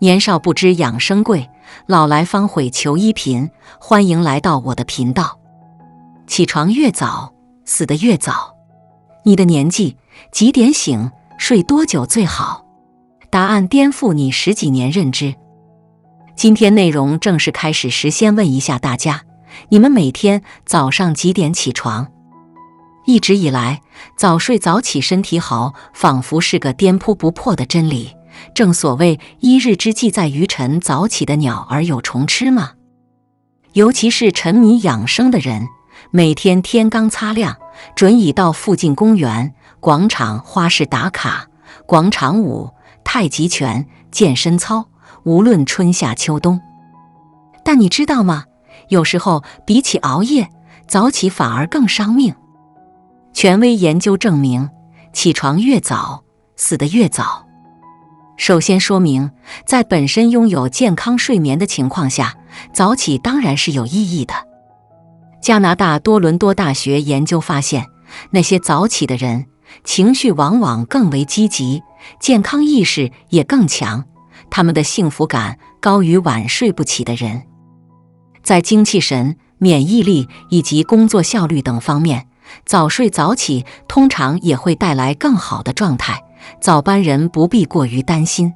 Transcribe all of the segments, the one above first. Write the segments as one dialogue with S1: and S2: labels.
S1: 年少不知养生贵，老来方悔求医贫。欢迎来到我的频道。起床越早，死得越早。你的年纪几点醒？睡多久最好？答案颠覆你10几年认知。今天内容正式开始时，先问一下大家，你们每天早上几点起床？一直以来，早睡早起身体好，仿佛是个颠扑不破的真理。正所谓一日之计在于晨，早起的鸟儿有虫吃嘛。尤其是沉迷养生的人，每天天刚擦亮，准已到附近公园、广场、花市打卡，广场舞、太极拳、健身操，无论春夏秋冬。但你知道吗？有时候比起熬夜，早起反而更伤命。权威研究证明，起床越早，死得越早。首先说明，在本身拥有健康睡眠的情况下，早起当然是有意义的。加拿大多伦多大学研究发现，那些早起的人，情绪往往更为积极，健康意识也更强，他们的幸福感高于晚睡不起的人。在精气神、免疫力以及工作效率等方面，早睡早起通常也会带来更好的状态，早班人不必过于担心。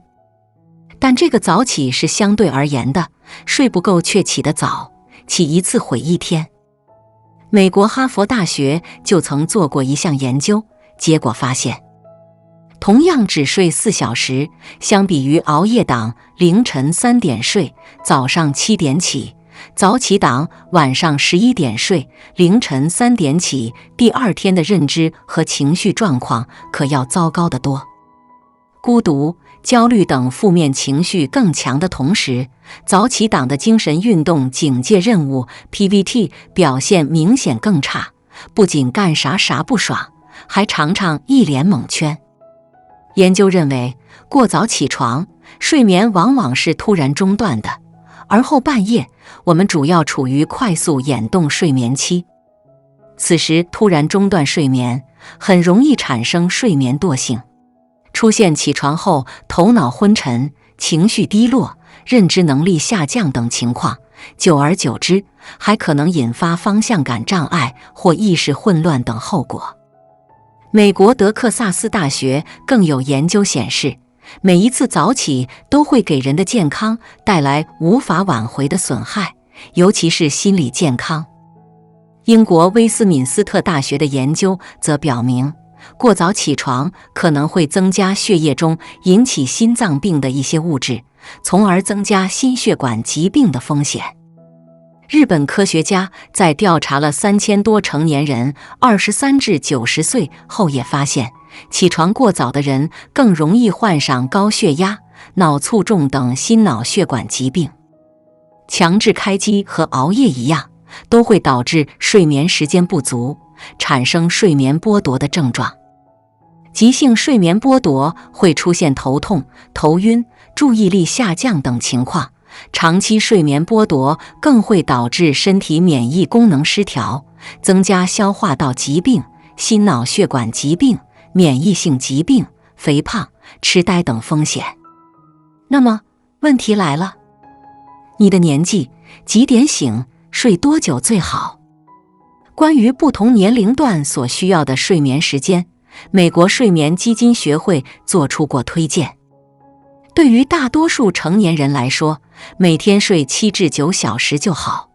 S1: 但这个早起是相对而言的，睡不够却起得早，起一次毁一天。美国哈佛大学就曾做过一项研究，结果发现，同样只睡4小时，相比于熬夜党凌晨3点睡，早上7点起，早起党晚上11点睡，凌晨3点起，第二天的认知和情绪状况可要糟糕得多。孤独、焦虑等负面情绪更强的同时，早起党的精神运动警戒任务 PVT 表现明显更差，不仅干啥啥不爽，还常常一脸蒙圈。研究认为，过早起床，睡眠往往是突然中断的，而后半夜，我们主要处于快速眼动睡眠期。此时突然中断睡眠，很容易产生睡眠惰性，出现起床后头脑昏沉、情绪低落、认知能力下降等情况，久而久之，还可能引发方向感障碍或意识混乱等后果。美国德克萨斯大学更有研究显示，每一次早起都会给人的健康带来无法挽回的损害，尤其是心理健康。英国威斯敏斯特大学的研究则表明，过早起床可能会增加血液中引起心脏病的一些物质，从而增加心血管疾病的风险。日本科学家在调查了3000多成年人23至90岁后，也发现起床过早的人更容易患上高血压、脑卒中等心脑血管疾病。强制开机和熬夜一样，都会导致睡眠时间不足，产生睡眠剥夺的症状。急性睡眠剥夺会出现头痛、头晕、注意力下降等情况，长期睡眠剥夺更会导致身体免疫功能失调，增加消化道疾病、心脑血管疾病、免疫性疾病、肥胖、痴呆等风险。那么问题来了，你的年纪几点醒？睡多久最好？关于不同年龄段所需要的睡眠时间，美国睡眠基金学会做出过推荐。对于大多数成年人来说，每天睡7至9小时就好。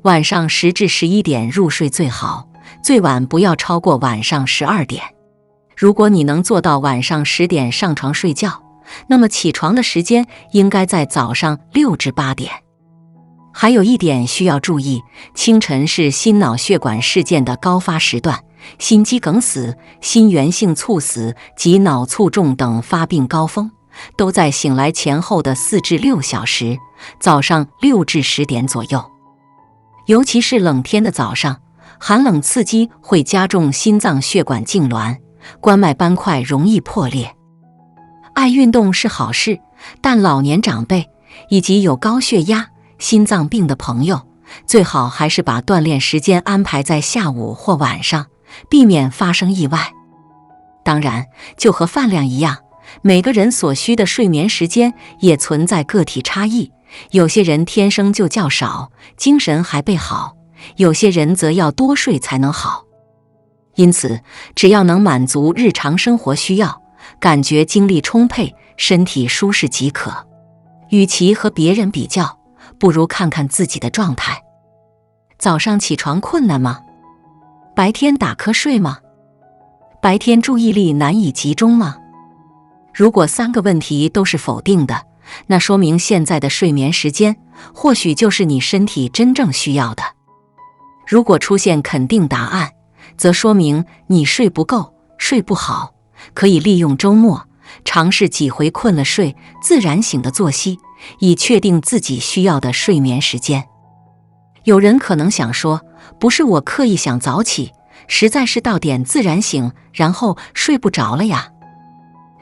S1: 晚上10至11点入睡最好，最晚不要超过晚上12点。如果你能做到晚上10点上床睡觉，那么起床的时间应该在早上6至8点。还有一点需要注意，清晨是心脑血管事件的高发时段，心肌梗死、心源性猝死及脑卒中等发病高峰都在醒来前后的4至6小时，早上6至10点左右。尤其是冷天的早上，寒冷刺激会加重心脏血管痉挛，冠脉斑块容易破裂。爱运动是好事，但老年长辈以及有高血压、心脏病的朋友，最好还是把锻炼时间安排在下午或晚上，避免发生意外。当然，就和饭量一样，每个人所需的睡眠时间也存在个体差异，有些人天生就较少，精神还备好，有些人则要多睡才能好。因此，只要能满足日常生活需要，感觉精力充沛，身体舒适即可。与其和别人比较，不如看看自己的状态。早上起床困难吗？白天打瞌睡吗？白天注意力难以集中吗？如果3个问题都是否定的，那说明现在的睡眠时间或许就是你身体真正需要的。如果出现肯定答案，则说明你睡不够，睡不好，可以利用周末尝试几回困了睡，自然醒的作息，以确定自己需要的睡眠时间。有人可能想说，不是我刻意想早起，实在是到点自然醒，然后睡不着了呀。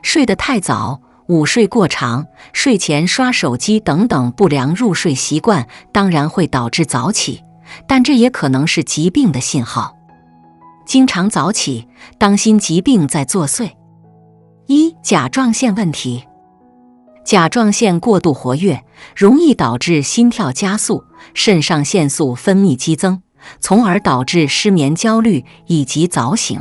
S1: 睡得太早，午睡过长，睡前刷手机等等不良入睡习惯，当然会导致早起，但这也可能是疾病的信号。经常早起，当心疾病在作祟。1、甲状腺问题。甲状腺过度活跃，容易导致心跳加速，肾上腺素分泌激增，从而导致失眠、焦虑以及早醒。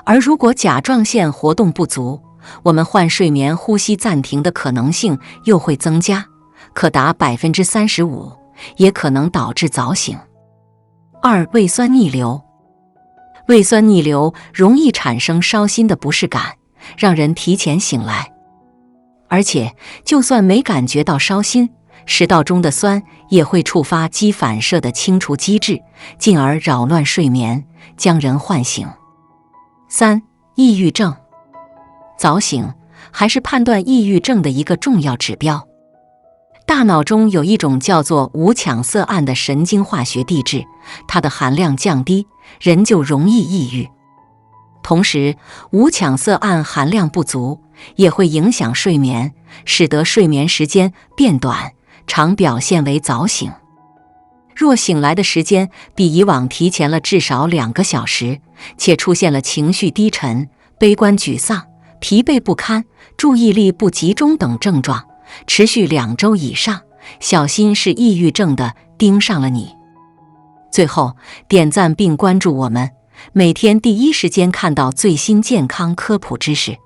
S1: 而如果甲状腺活动不足，我们患睡眠呼吸暂停的可能性又会增加，可达 35%， 也可能导致早醒。2、胃酸逆流。胃酸逆流容易产生烧心的不适感，让人提前醒来。而且，就算没感觉到烧心，食道中的酸也会触发肌反射的清除机制，进而扰乱睡眠，将人唤醒。3、抑郁症。早醒还是判断抑郁症的一个重要指标。大脑中有一种叫做五羟色胺的神经化学递质，它的含量降低，人就容易抑郁。同时，五羟色胺含量不足也会影响睡眠，使得睡眠时间变短，常表现为早醒。若醒来的时间比以往提前了至少2个小时，且出现了情绪低沉、悲观沮丧、疲惫不堪、注意力不集中等症状，持续2周以上，小心是抑郁症的盯上了你。最后，点赞并关注我们，每天第一时间看到最新健康科普知识。